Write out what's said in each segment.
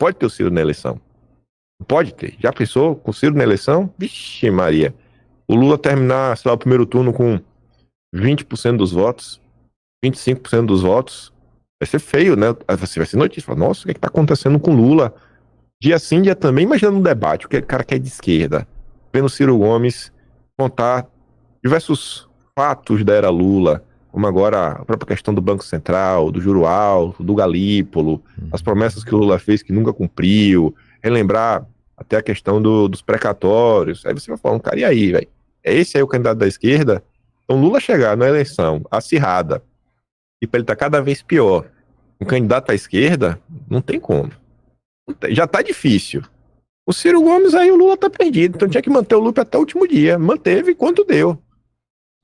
pode ter o Ciro na eleição. Não pode ter. Já pensou com o Ciro na eleição? Vixe Maria. O Lula terminar, sei lá, o primeiro turno com 20% dos votos, 25% dos votos, vai ser feio, né? Vai ser notícia. Fala, nossa, o que é que tá acontecendo com o Lula? Dia sim, dia também, imaginando um debate, o que o cara quer de esquerda, vendo Ciro Gomes contar diversos fatos da era Lula, como agora a própria questão do Banco Central, do juro alto, do Galípolo, as promessas que o Lula fez que nunca cumpriu, relembrar até a questão dos precatórios. Aí você vai falando, cara, e aí, velho? É esse aí o candidato da esquerda? Então Lula chegar na eleição acirrada e para ele tá cada vez pior, um candidato à esquerda, não tem como. Já tá difícil. O Ciro Gomes aí, o Lula tá perdido, então tinha que manter o Lupe até o último dia. Manteve quanto deu.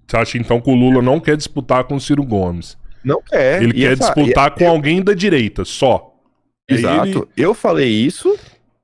Você acha então que o Lula não quer disputar com o Ciro Gomes? Não quer. Ele quer disputar com alguém da direita, só. Exato. Eu falei isso,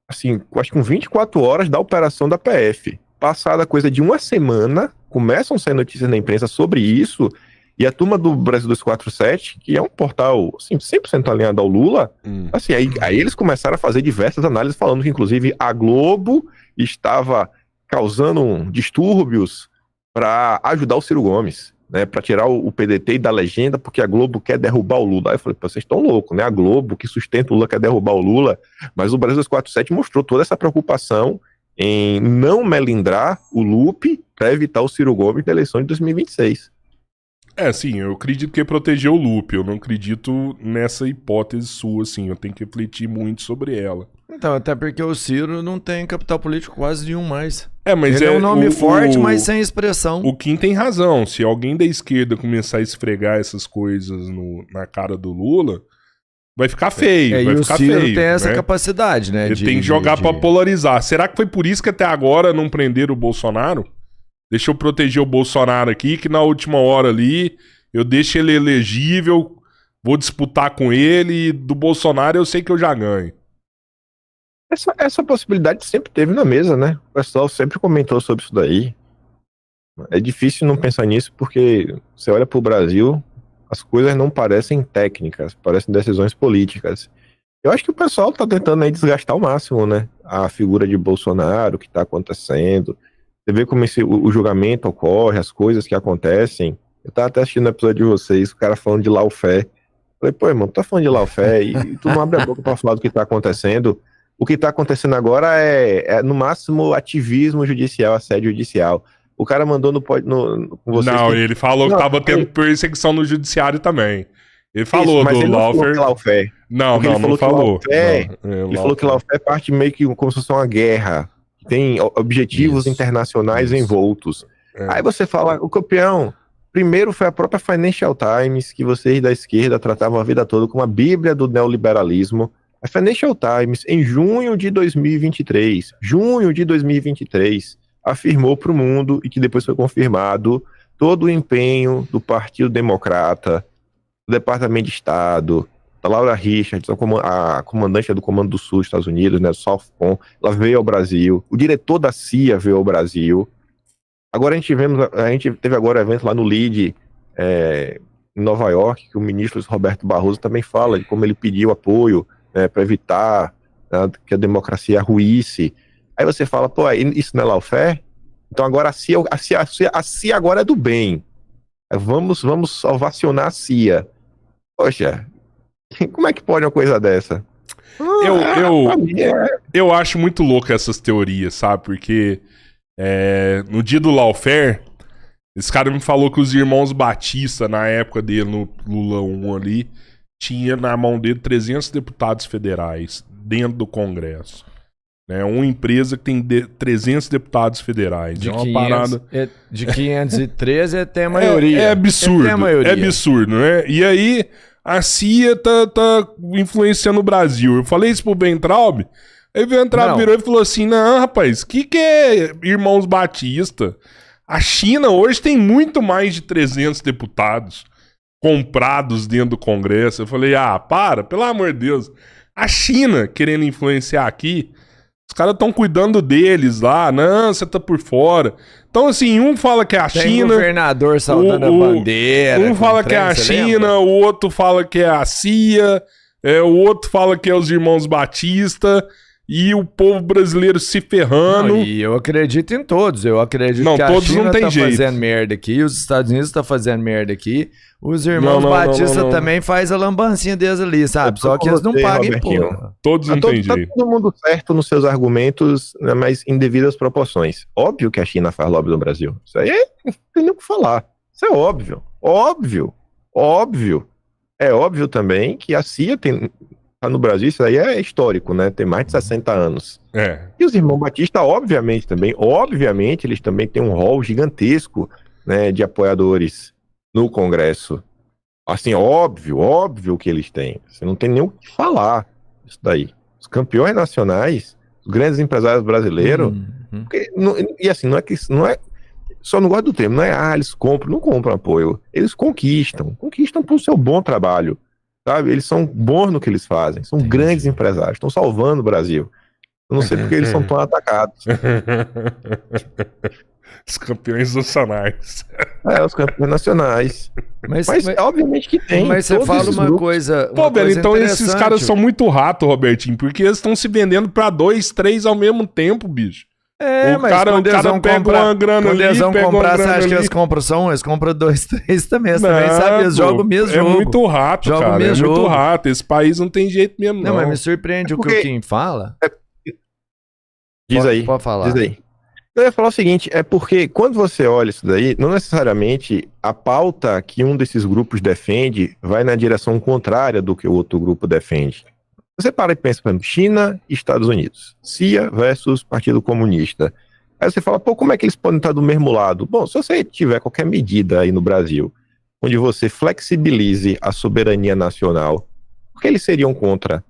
assim, acho que com 24 horas da operação da PF. Passada coisa de uma semana, começam a sair notícias na imprensa sobre isso, e a turma do Brasil 247, que é um portal assim, 100% alinhado ao Lula, assim, aí eles começaram a fazer diversas análises falando que, inclusive, a Globo estava causando distúrbios para ajudar o Ciro Gomes, né, para tirar o PDT da legenda, porque a Globo quer derrubar o Lula. Aí eu falei, vocês estão loucos, né? A Globo, que sustenta o Lula, quer derrubar o Lula, mas o Brasil 247 mostrou toda essa preocupação em não melindrar o Lupe para evitar o Ciro Gomes na eleição de 2026. Sim, eu acredito que é proteger o Lupe, eu não acredito nessa hipótese sua, assim, eu tenho que refletir muito sobre ela. Então, até porque o Ciro não tem capital político quase nenhum mais. Mas ele é um nome forte, mas sem expressão. O Kim tem razão, se alguém da esquerda começar a esfregar essas coisas na cara do Lula, vai ficar feio, vai ficar feio. E o Ciro tem essa capacidade, né? Ele tem que jogar pra polarizar. Será que foi por isso que até agora não prenderam o Bolsonaro? Deixa eu proteger o Bolsonaro aqui, que na última hora ali eu deixo ele elegível, vou disputar com ele, e do Bolsonaro eu sei que eu já ganho. Essa possibilidade sempre teve na mesa, né? O pessoal sempre comentou sobre isso daí. É difícil não pensar nisso, porque você olha pro Brasil, as coisas não parecem técnicas, parecem decisões políticas. Eu acho que o pessoal tá tentando aí desgastar ao máximo, né? A figura de Bolsonaro, o que tá acontecendo. Você vê como o julgamento ocorre, as coisas que acontecem. Eu tava até assistindo o episódio de vocês, o cara falando de lawfare. Falei, pô, irmão, tu tá falando de lawfare e tu não abre a boca pra falar do que tá acontecendo. O que tá acontecendo agora é no máximo, ativismo judicial, assédio judicial. O cara mandou com vocês... Não, ele falou que tava tendo perseguição no judiciário também. Ele falou do lawfare. Não falou. Ele falou que lawfare é parte meio que como se fosse uma guerra. Tem objetivos internacionais envoltos. Aí você fala, o campeão, primeiro foi a própria Financial Times, que vocês da esquerda tratavam a vida toda como a bíblia do neoliberalismo. A Financial Times, em junho de 2023, afirmou para o mundo, e que depois foi confirmado, todo o empenho do Partido Democrata, do Departamento de Estado, da Laura Richards, a comandante do Comando do Sul dos Estados Unidos, né, do SOFCOM, ela veio ao Brasil, o diretor da CIA veio ao Brasil. Agora a gente teve agora um evento lá no LEAD, em Nova York, que o ministro Roberto Barroso também fala de como ele pediu apoio, né, para evitar, né, que a democracia ruísse. Aí você fala, pô, isso não é lawfare? Então agora a CIA agora é do bem. Vamos ovacionar a CIA. Poxa, como é que pode uma coisa dessa? Eu acho muito louco essas teorias, sabe? Porque no dia do lawfare, esse cara me falou que os irmãos Batista, na época dele, no Lula 1 ali, tinha na mão dele 300 deputados federais dentro do Congresso. Uma empresa que tem 300 deputados federais. De uma 500, parada... de 513 até a maioria. É absurdo. É absurdo, né? E aí, a CIA tá influenciando o Brasil. Eu falei isso pro Weintraub. Aí o Weintraub virou e falou assim, não, rapaz, que é Irmãos Batista? A China hoje tem muito mais de 300 deputados comprados dentro do Congresso. Eu falei, pelo amor de Deus. A China querendo influenciar aqui, os caras estão cuidando deles lá. Não, você tá por fora. Então, assim, um fala que é a China... Tem governador saudando a bandeira. Um fala que é a China, o outro fala que é a CIA. o outro fala que é os irmãos Batista, e o povo brasileiro se ferrando. Não, e eu acredito em todos. Eu acredito que a todos China não tem tá jeito. fazendo merda aqui, os Estados Unidos tá fazendo merda aqui, os irmãos Batista também faz a lambancinha deles ali, sabe? Só que eles não pagam imposto. Todos não tem jeito. Tá todo mundo certo nos seus argumentos, né, mas em devidas proporções. Óbvio que a China faz lobby no Brasil. Isso aí não tem nem o que falar. Isso é óbvio. Óbvio. É óbvio também que a CIA tá no Brasil, isso aí é histórico, né? Tem mais de 60 anos. E os irmãos Batista, obviamente, eles também têm um rol gigantesco, né, de apoiadores no Congresso. Assim, óbvio que eles têm. Você não tem nem o que falar isso daí. Os campeões nacionais, os grandes empresários brasileiros, e assim, não é só não gosto do termo, não é, eles não compram apoio, eles conquistam por seu bom trabalho, sabe? Eles são bons no que eles fazem, são grandes empresários, estão salvando o Brasil. Eu não sei porque eles são tão atacados. Os campeões nacionais. Os campeões nacionais. Mas obviamente que tem. Mas você fala uma coisa. Pô, velho, então esses caras são muito rato, Robertinho, porque eles estão se vendendo pra 2, 3 ao mesmo tempo, bicho. Mas quando eles vão comprar, você acha que eles compram só um? Eles compram 2, 3 também. Eles também sabem, eles jogam o mesmo jogo. É muito rato, cara. É muito rato. Esse país não tem jeito mesmo, não. Mas me surpreende o que o Kim fala. Diz aí. Pode falar. Diz aí. Eu ia falar o seguinte, é porque quando você olha isso daí, não necessariamente a pauta que um desses grupos defende vai na direção contrária do que o outro grupo defende. Você para e pensa, por exemplo, China e Estados Unidos, CIA versus Partido Comunista. Aí você fala, como é que eles podem estar do mesmo lado? Bom, se você tiver qualquer medida aí no Brasil, onde você flexibilize a soberania nacional, por que eles seriam contra?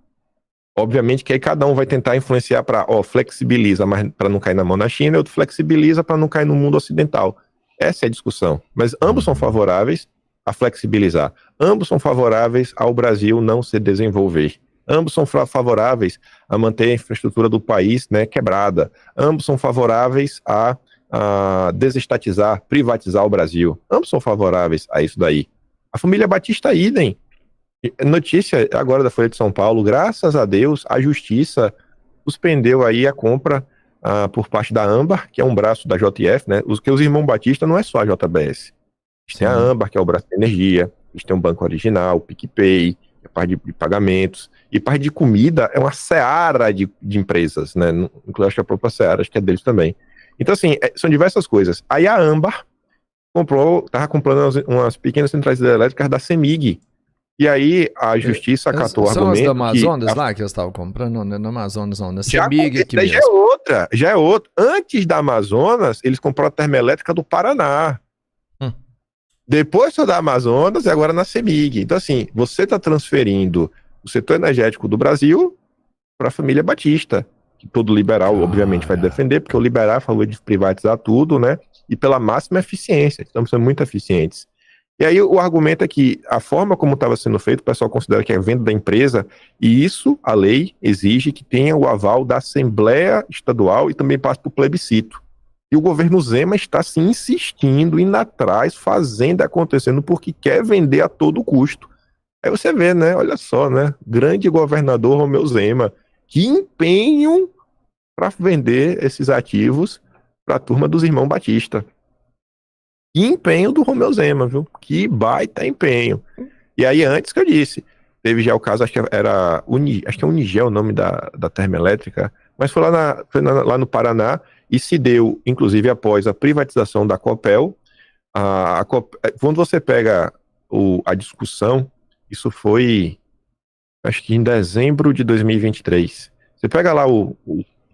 Obviamente que aí cada um vai tentar influenciar para, flexibiliza, mas para não cair na mão da China, outro flexibiliza para não cair no mundo ocidental. Essa é a discussão. Mas ambos são favoráveis a flexibilizar. Ambos são favoráveis ao Brasil não se desenvolver. Ambos são favoráveis a manter a infraestrutura do país, né, quebrada. Ambos são favoráveis a desestatizar, privatizar o Brasil. Ambos são favoráveis a isso daí. A família Batista idem. Notícia agora da Folha de São Paulo, graças a Deus, a Justiça suspendeu aí a compra por parte da Âmbar, que é um braço da JF, né? Os irmãos Batista não é só a JBS. Eles têm a Âmbar, que é o braço de energia, eles têm um banco original, o PicPay, a parte de pagamentos, e parte de comida é uma seara de empresas, né? Inclusive acho que a própria seara, acho que é deles também. Então, assim, são diversas coisas. Aí a Âmbar estava comprando umas pequenas centrais hidrelétricas da CEMIG. E aí a justiça acatou o argumento. São as do Amazonas lá que eles estavam comprando? Não, não é no Amazonas, não. Na CEMIG aqui mesmo. Já é outra. Antes da Amazonas, eles compraram a termoelétrica do Paraná. Depois foi da Amazonas e agora na CEMIG. Então, assim, você está transferindo o setor energético do Brasil para a família Batista, que todo liberal, obviamente, vai defender, porque o liberal falou de privatizar tudo, né? E pela máxima eficiência. Estamos sendo muito eficientes. E aí o argumento é que a forma como estava sendo feito, o pessoal considera que é venda da empresa, e isso, a lei exige que tenha o aval da Assembleia Estadual e também passe para o plebiscito. E o governo Zema está se insistindo, indo atrás, fazendo, acontecendo, porque quer vender a todo custo. Aí você vê, né? Olha só, né? Grande governador Romeu Zema, que empenho para vender esses ativos para a turma dos irmãos Batista. Que empenho do Romeu Zema, viu? Que baita empenho. E aí, antes que eu disse, teve já o caso, acho que era acho que é Unigel o nome da termoelétrica, mas foi lá no Paraná e se deu, inclusive, após a privatização da Copel. Quando você pega a discussão, isso foi, acho que em dezembro de 2023. Você pega lá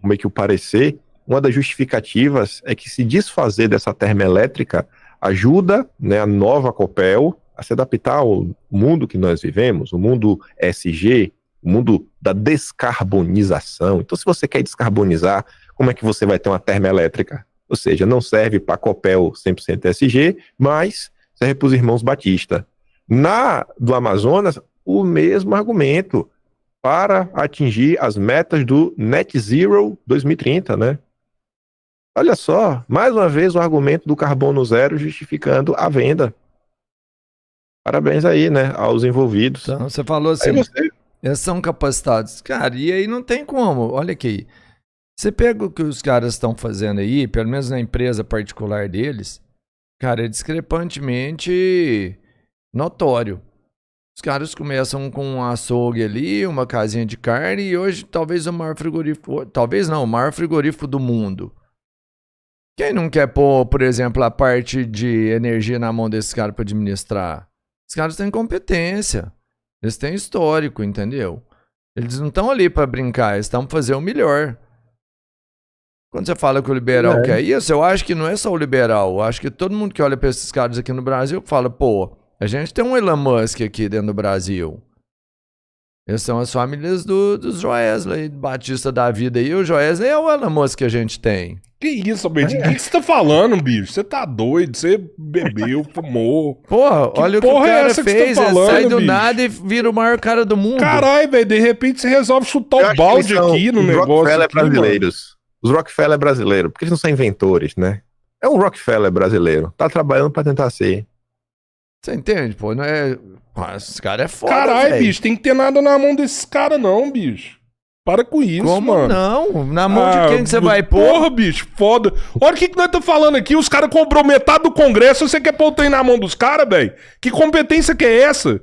meio que o parecer, uma das justificativas é que se desfazer dessa termoelétrica ajuda, né, a nova Copel a se adaptar ao mundo que nós vivemos, o mundo ESG, o mundo da descarbonização. Então, se você quer descarbonizar, como é que você vai ter uma termoelétrica? Ou seja, não serve para a Copel 100% ESG, mas serve para os irmãos Batista. Do Amazonas, o mesmo argumento para atingir as metas do Net Zero 2030, né? Olha só, mais uma vez o argumento do carbono zero justificando a venda. Parabéns aí, né, aos envolvidos. Então, você falou assim, Eles são capacitados. Cara, e aí não tem como. Olha aqui. Você pega o que os caras estão fazendo aí, pelo menos na empresa particular deles, cara, é discrepantemente notório. Os caras começam com um açougue ali, uma casinha de carne, e hoje talvez o maior frigorífico... Talvez não, o maior frigorífico do mundo. Quem não quer pôr, por exemplo, a parte de energia na mão desses caras para administrar? Os caras têm competência. Eles têm histórico, entendeu? Eles não estão ali para brincar, eles estão para fazer o melhor. Quando você fala que o liberal quer isso, eu acho que não é só o liberal. Eu acho que todo mundo que olha para esses caras aqui no Brasil fala, pô, a gente tem um Elon Musk aqui dentro do Brasil. Eles são as famílias dos Joesley, Batista da vida aí. O Joesley é o Elon Musk que a gente tem. Que isso, Albertinho? O que você tá falando, bicho? Você tá doido? Você bebeu, fumou. Porra, olha o que o cara fez. Ele sai do nada e vira o maior cara do mundo. Caralho, velho, de repente você resolve chutar o balde aqui no negócio. Rockefeller brasileiros. Os Rockefeller brasileiros, porque eles não são inventores, né? É um Rockefeller brasileiro. Tá trabalhando pra tentar ser. Você entende, pô? Não é... Esse cara é foda, caralho, bicho, tem que ter nada na mão desses caras não, bicho. Para com isso, como mano. Não? Na mão de quem que você vai pôr? Porra, bicho, foda. Olha o que nós estamos falando aqui. Os caras comprou metade do Congresso. Você quer pôr o trem na mão dos caras, velho? Que competência que é essa?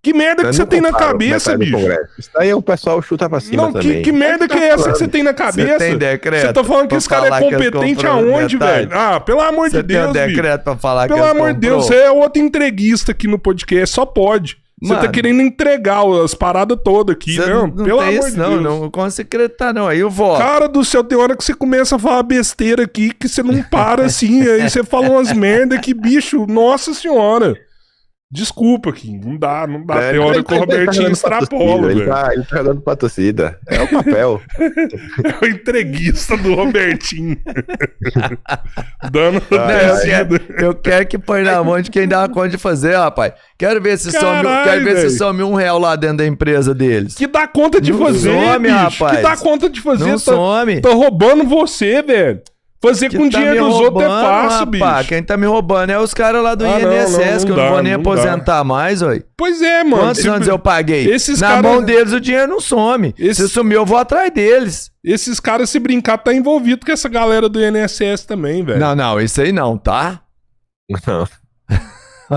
Que merda que você tem na cabeça, bicho? Isso aí o pessoal chuta pra cima não, também. Que merda que é essa que você tem na cabeça? Você tem decreto? Você tá falando que esse cara é competente aonde, velho? Ah, pelo amor de Deus, bicho. Você tem um decreto pra falar que pelo amor de Deus, você é outro entreguista aqui no podcast. Só pode. Você tá querendo entregar as paradas todas aqui, né? Pelo amor de Deus. Não consigo secretar, não. Aí eu vou. Cara do céu, tem hora que você começa a falar besteira aqui que você não para assim. Aí você fala umas merda que, bicho, nossa senhora. Desculpa, Kim. Não dá. Tem hora que o Robertinho extrapola, velho. Ele tá dando pra torcida. É o papel. É o entreguista do Robertinho. Dando eu quero que põe na mão de quem dá conta de fazer, rapaz. Quero ver se some R$1 lá dentro da empresa deles. Que dá conta de fazer, some, bicho. Rapaz. Que dá conta de fazer. Não some. Tá roubando você, velho. Fazer com dinheiro dos outros é fácil, bicho. Quem tá me roubando é os caras lá do INSS, que eu não vou nem aposentar mais, ó. Pois é, mano. Quantos anos eu paguei? Na mão deles o dinheiro não some. Se sumir, eu vou atrás deles. Esses caras, se brincar, tá envolvido com essa galera do INSS também, velho. Não, isso aí não, tá? Não.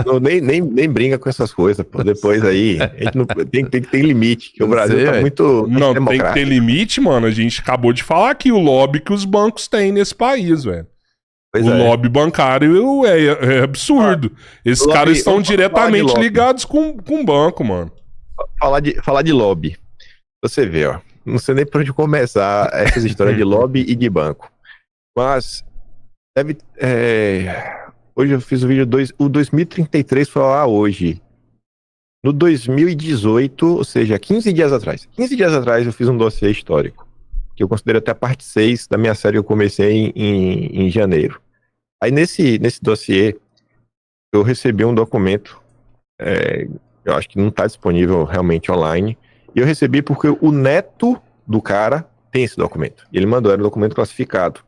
Não, nem brinca com essas coisas, pô. Depois aí, a gente não, tem que ter limite, que o Brasil tá muito não, tem que ter limite, mano. A gente acabou de falar aqui, o lobby que os bancos têm nesse país, velho. O lobby bancário é absurdo. Esses caras estão diretamente ligados com o banco, mano. Falar de lobby. Você vê, ó. Não sei nem por onde começar essas histórias de lobby e de banco. Mas deve... Hoje eu fiz o vídeo, o 2033 foi lá hoje. No 2018, ou seja, 15 dias atrás. 15 dias atrás eu fiz um dossiê histórico, que eu considero até a parte 6 da minha série que eu comecei em janeiro. Aí nesse dossiê, eu recebi um documento, eu acho que não está disponível realmente online, e eu recebi porque o neto do cara tem esse documento. Ele mandou, era um documento classificado.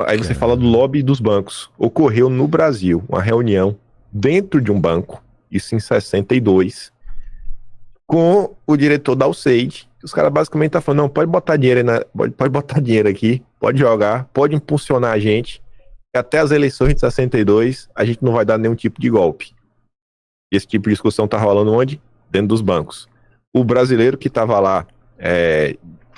Aí você fala do lobby dos bancos. Ocorreu no Brasil uma reunião dentro de um banco, isso em 62, com o diretor da USAID. Os caras basicamente estão falando, não, pode botar dinheiro aí pode botar dinheiro aqui, pode jogar, pode impulsionar a gente, que até as eleições de 62 a gente não vai dar nenhum tipo de golpe. Esse tipo de discussão tá rolando onde? Dentro dos bancos. O brasileiro que estava lá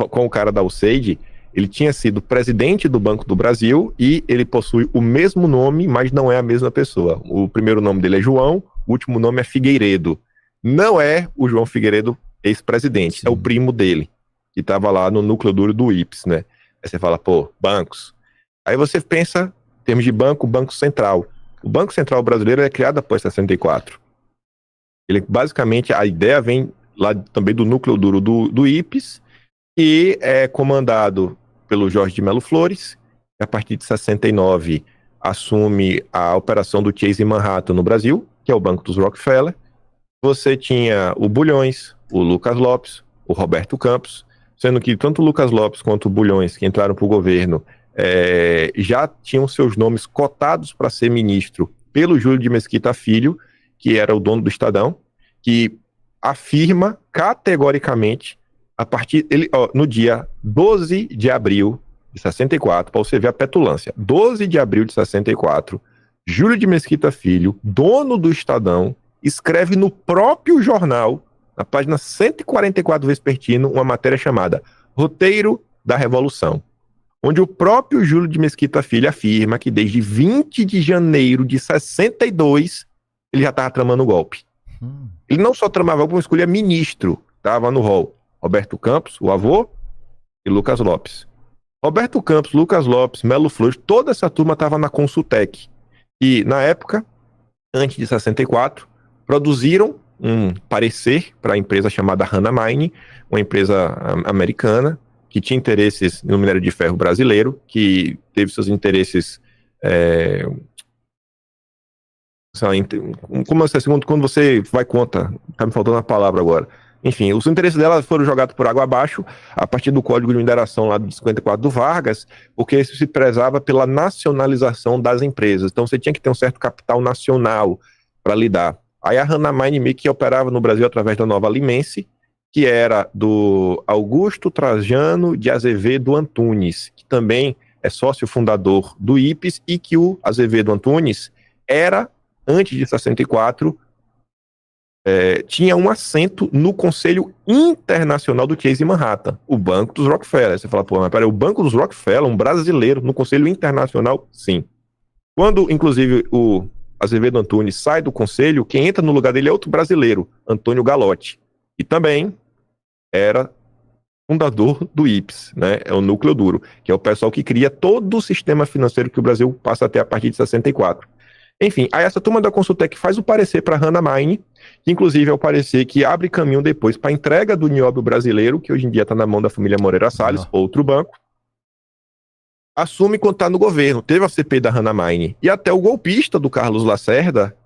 com o cara da USAID, ele tinha sido presidente do Banco do Brasil e ele possui o mesmo nome, mas não é a mesma pessoa. O primeiro nome dele é João, o último nome é Figueiredo. Não é o João Figueiredo, ex-presidente, é o primo dele, que estava lá no núcleo duro do IPS, né? Aí você fala, pô, bancos. Aí você pensa, em termos de banco, Banco Central. O Banco Central brasileiro é criado após 64. Ele, basicamente, a ideia vem lá também do núcleo duro do IPS e é comandado pelo Jorge de Melo Flores, que a partir de 69 assume a operação do Chase Manhattan no Brasil, que é o Banco dos Rockefeller. Você tinha o Bulhões, o Lucas Lopes, o Roberto Campos, sendo que tanto o Lucas Lopes quanto o Bulhões, que entraram para o governo, já tinham seus nomes cotados para ser ministro pelo Júlio de Mesquita Filho, que era o dono do Estadão, que afirma categoricamente, no dia 12 de abril de 64, para você ver a petulância, 12 de abril de 64, Júlio de Mesquita Filho, dono do Estadão, escreve no próprio jornal, na página 144 Vespertino, uma matéria chamada Roteiro da Revolução, onde o próprio Júlio de Mesquita Filho afirma que desde 20 de janeiro de 62 ele já estava tramando o golpe. Ele não só tramava golpe, como escolhia ministro, estava no rol. Roberto Campos, o avô, e Lucas Lopes. Roberto Campos, Lucas Lopes, Melo Flores, toda essa turma estava na Consultec. E, na época, antes de 64, produziram um parecer para a empresa chamada Hannah Mine, uma empresa americana, que tinha interesses no minério de ferro brasileiro, que teve seus interesses... quando você vai contra, tá me faltando a palavra agora. Enfim, os interesses dela foram jogados por água abaixo a partir do Código de Mineração lá de 54 do Vargas, porque isso se prezava pela nacionalização das empresas. Então você tinha que ter um certo capital nacional para lidar. Aí a Hannah Mine meio que operava no Brasil através da Nova Alimense, que era do Augusto Trajano de Azevedo Antunes, que também é sócio fundador do IPES, e que o Azevedo Antunes era, antes de 64, tinha um assento no Conselho Internacional do Chase Manhattan, o Banco dos Rockefeller. Você fala, pô, mas peraí, o Banco dos Rockefeller, um brasileiro, no Conselho Internacional? Sim. Quando, inclusive, o Azevedo Antunes sai do Conselho, quem entra no lugar dele é outro brasileiro, Antônio Galotti, e também era fundador do IPES, né? É o núcleo duro, que é o pessoal que cria todo o sistema financeiro que o Brasil passa a ter a partir de 64. Enfim, aí essa turma da Consultec faz o parecer para a Hannah Mine, que inclusive é o parecer que abre caminho depois para a entrega do nióbio brasileiro, que hoje em dia está na mão da família Moreira Salles, outro banco, assume quando está no governo. Teve a CPI da Hannah Mine, e até o golpista do Carlos Lacerda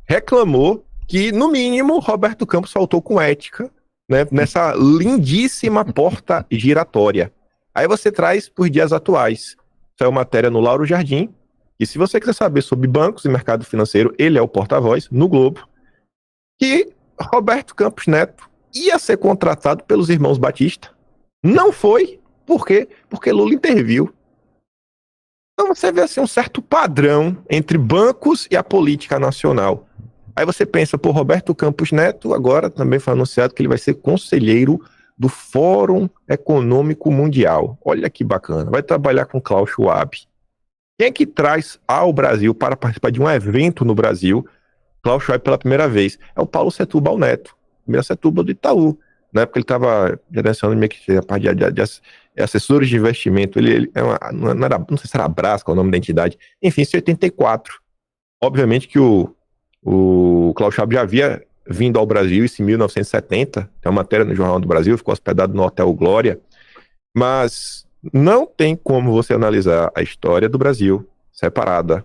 reclamou que, no mínimo, Roberto Campos faltou com ética, né, nessa lindíssima porta giratória. Aí você traz para os dias atuais. Saiu matéria no Lauro Jardim, e se você quiser saber sobre bancos e mercado financeiro, ele é o porta-voz, no Globo, que Roberto Campos Neto ia ser contratado pelos irmãos Batista. Não foi. Por quê? Porque Lula interviu. Então você vê assim, um certo padrão entre bancos e a política nacional. Aí você pensa, pô, Roberto Campos Neto agora também foi anunciado que ele vai ser conselheiro do Fórum Econômico Mundial. Olha que bacana. Vai trabalhar com Klaus Schwab. Quem é que traz ao Brasil para participar de um evento no Brasil, Klaus Schwab pela primeira vez? É o Paulo Setúbal Neto, primeiro Setúbal do Itaú. Na época ele estava gerenciando meio que a parte de assessores de investimento. Ele não sei se era a Brasca, o nome da entidade. Enfim, isso é 84. Obviamente que o Klaus Schwab já havia vindo ao Brasil, isso em 1970. Tem uma matéria no Jornal do Brasil, ficou hospedado no Hotel Glória. Mas não tem como você analisar a história do Brasil separada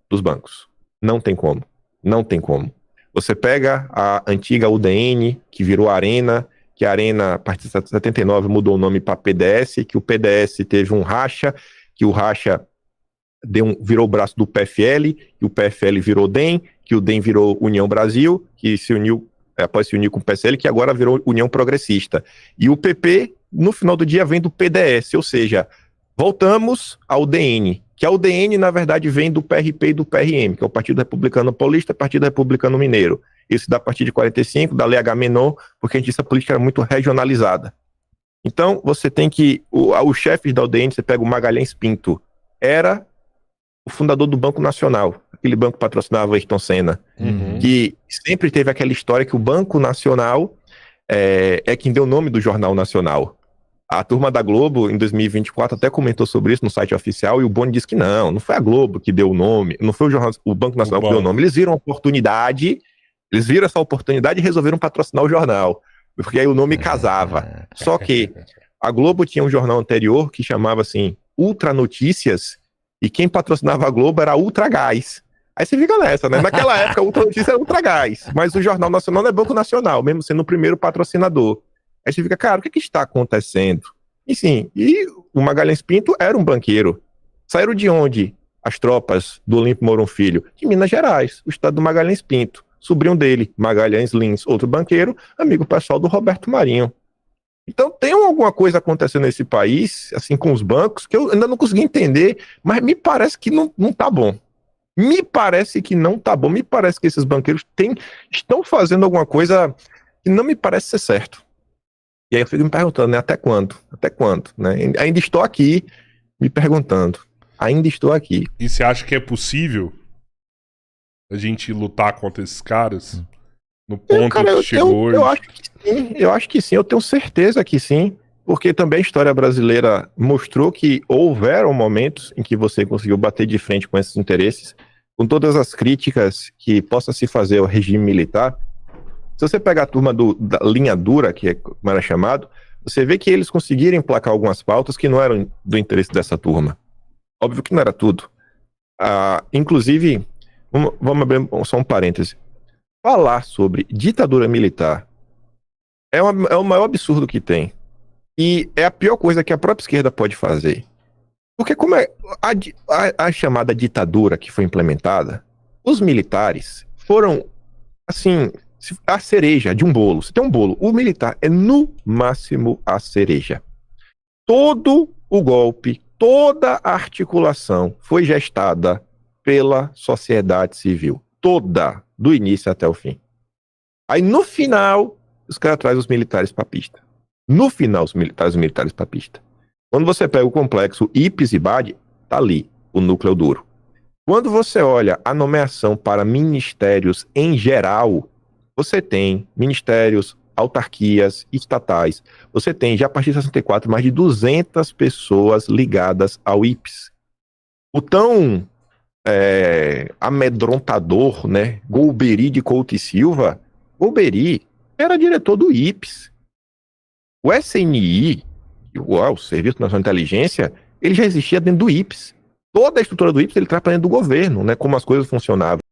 dos bancos. Não tem como. Não tem como. Você pega a antiga UDN, que virou Arena, que a Arena, a partir de 79, mudou o nome para PDS, que o PDS teve um racha, que o racha virou o braço do PFL, que o PFL virou DEM, que o DEM virou União Brasil, que se uniu, após se unir com o PSL, que agora virou União Progressista. E o PP, no final do dia, vem do PDS, ou seja, voltamos ao DN, que a UDN, na verdade, vem do PRP e do PRM, que é o Partido Republicano Paulista, Partido Republicano Mineiro. Isso dá a partir de 45, da Lei Agamenon, porque a gente disse que a política era muito regionalizada. Então, você tem que... Os chefes da UDN, você pega o Magalhães Pinto, era o fundador do Banco Nacional, aquele banco que patrocinava Ayrton Senna, que sempre teve aquela história que o Banco Nacional é quem deu o nome do Jornal Nacional. A turma da Globo, em 2024, até comentou sobre isso no site oficial, e o Boni disse que não foi a Globo que deu o nome, não foi o Banco Nacional que deu o nome. Eles viram essa oportunidade e resolveram patrocinar o jornal, porque aí o nome casava. Só que a Globo tinha um jornal anterior que chamava assim, Ultra Notícias, e quem patrocinava a Globo era a Ultra Gás. Aí você fica nessa, né? Naquela época, a Ultra Notícia era Ultra Gás, mas o Jornal Nacional não é Banco Nacional, mesmo sendo o primeiro patrocinador. Aí você fica, cara, o que está acontecendo? E sim, e o Magalhães Pinto era um banqueiro. Saíram de onde as tropas do Olímpio Mourão Filho? De Minas Gerais, o estado do Magalhães Pinto. sobrinho dele, Magalhães Lins, outro banqueiro, amigo pessoal do Roberto Marinho. Então tem alguma coisa acontecendo nesse país, assim, com os bancos, que eu ainda não consegui entender, mas me parece que não tá bom. Me parece que não tá bom. Me parece que esses banqueiros estão fazendo alguma coisa que não me parece ser certo. E aí eu fico me perguntando, né? Até quando? Até quando? Né? Ainda estou aqui me perguntando. Ainda estou aqui. E você acha que é possível a gente lutar contra esses caras? No ponto que chegou hoje? Eu acho que sim. Eu acho que sim. Eu tenho certeza que sim. Porque também a história brasileira mostrou que houveram momentos em que você conseguiu bater de frente com esses interesses, com todas as críticas que possa se fazer ao regime militar. Se você pegar a turma da linha dura, que é como era chamado, você vê que eles conseguiram emplacar algumas pautas que não eram do interesse dessa turma. Óbvio que não era tudo. Inclusive, vamos abrir só um parêntese. Falar sobre ditadura militar é o maior absurdo que tem. E é a pior coisa que a própria esquerda pode fazer. Porque como é a chamada ditadura que foi implementada, os militares foram, assim, a cereja de um bolo. Você tem um bolo, o militar é no máximo a cereja. Todo o golpe, toda a articulação foi gestada pela sociedade civil. Toda, do início até o fim. Aí no final, os caras trazem os militares papistas. No final, os militares papistas. Quando você pega o complexo IPES e BAD, tá ali, o núcleo duro. Quando você olha a nomeação para ministérios em geral, você tem ministérios, autarquias, estatais. Você tem, já a partir de 64, mais de 200 pessoas ligadas ao IPES. O tão amedrontador, né, Golbery de Couto e Silva, Golbery era diretor do IPES. O SNI, o Serviço Nacional de Inteligência, ele já existia dentro do IPES. Toda a estrutura do IPES ele traz para dentro do governo, né, como as coisas funcionavam.